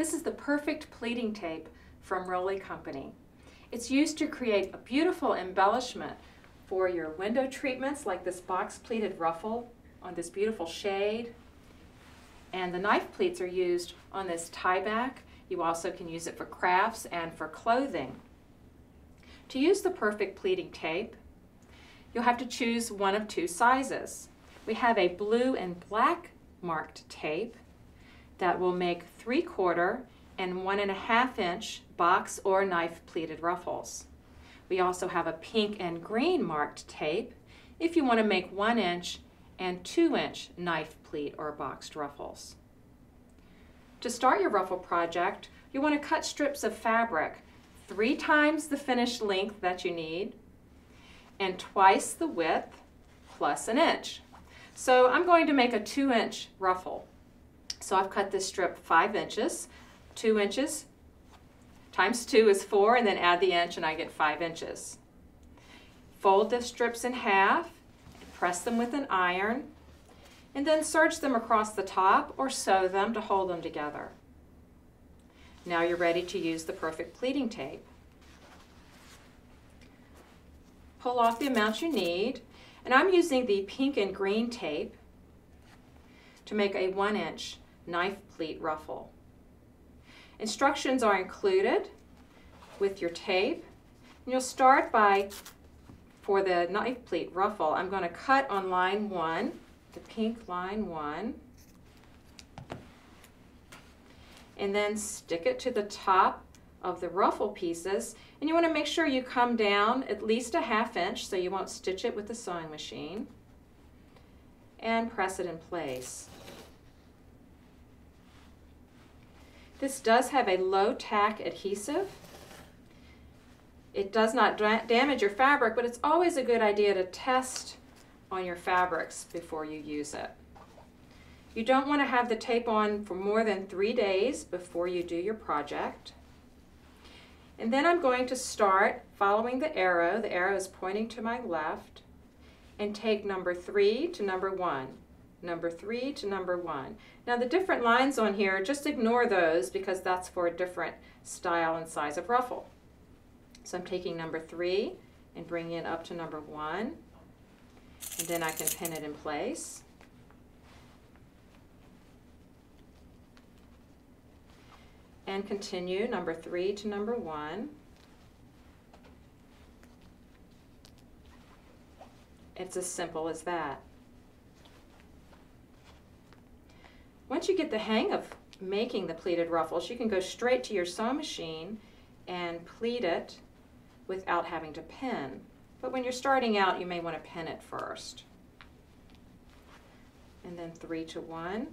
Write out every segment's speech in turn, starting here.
This is the Perfect Pleating Tape from Rolly Company. It's used to create a beautiful embellishment for your window treatments, like this box pleated ruffle on this beautiful shade. And the knife pleats are used on this tie back. You also can use it for crafts and for clothing. To use the Perfect Pleating Tape, you'll have to choose one of two sizes. We have a blue and black marked tape that will make 3/4 and 1.5 inch box or knife pleated ruffles. We also have a pink and green marked tape if you want to make 1 inch and 2 inch knife pleat or boxed ruffles. To start your ruffle project, you want to cut strips of fabric 3 times the finished length that you need and twice the width plus 1 inch. So I'm going to make a 2 inch ruffle. So I've cut this strip 5 inches. 2 inches times 2 is 4, and then add the inch and I get 5 inches. Fold the strips in half, press them with an iron, and then serge them across the top or sew them to hold them together. Now you're ready to use the Perfect Pleating Tape. Pull off the amount you need, and I'm using the pink and green tape to make a 1 inch knife pleat ruffle. Instructions are included with your tape. And you'll start by, for the knife pleat ruffle, I'm going to cut on line 1, the pink line 1, and then stick it to the top of the ruffle pieces. And you want to make sure you come down at least 1/2 inch so you won't stitch it with the sewing machine, and press it in place. This does have a low tack adhesive. It does not damage your fabric, but it's always a good idea to test on your fabrics before you use it. You don't want to have the tape on for more than 3 days before you do your project. And then I'm going to start following the arrow. The arrow is pointing to my left, and take number 3 to number 1. Number 3 to number 1. Now the different lines on here, just ignore those because that's for a different style and size of ruffle. So I'm taking number 3 and bringing it up to number 1, and then I can pin it in place. And continue number 3 to number 1. It's as simple as that. Once you get the hang of making the pleated ruffles, you can go straight to your sewing machine and pleat it without having to pin. But when you're starting out, you may want to pin it first. And then 3 to 1.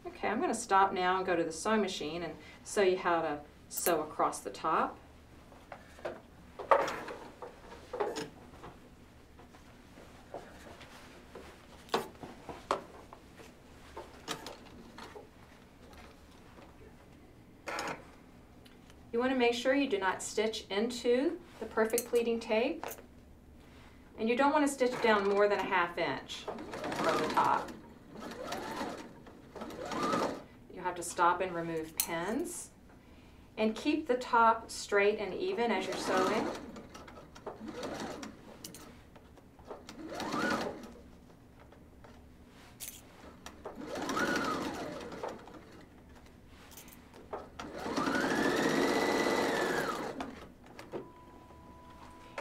Okay, I'm going to stop now and go to the sewing machine and show you how to sew across the top. You want to make sure you do not stitch into the Perfect Pleating Tape, and you don't want to stitch down more than 1/2 inch from the top. You have to stop and remove pins, and keep the top straight and even as you're sewing.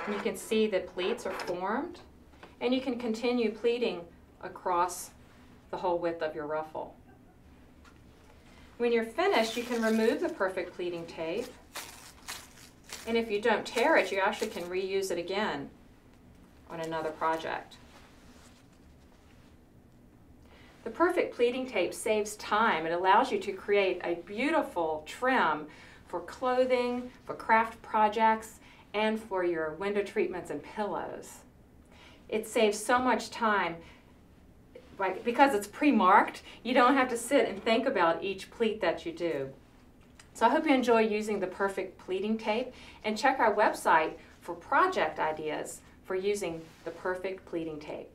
You can see the pleats are formed, and you can continue pleating across the whole width of your ruffle. When you're finished, you can remove the Perfect Pleating Tape, and if you don't tear it, you actually can reuse it again on another project. The Perfect Pleating Tape saves time. It allows you to create a beautiful trim for clothing, for craft projects, and for your window treatments and pillows. It saves so much time. Because it's pre-marked, you don't have to sit and think about each pleat that you do. So I hope you enjoy using the Perfect Pleating Tape, and check our website for project ideas for using the Perfect Pleating Tape.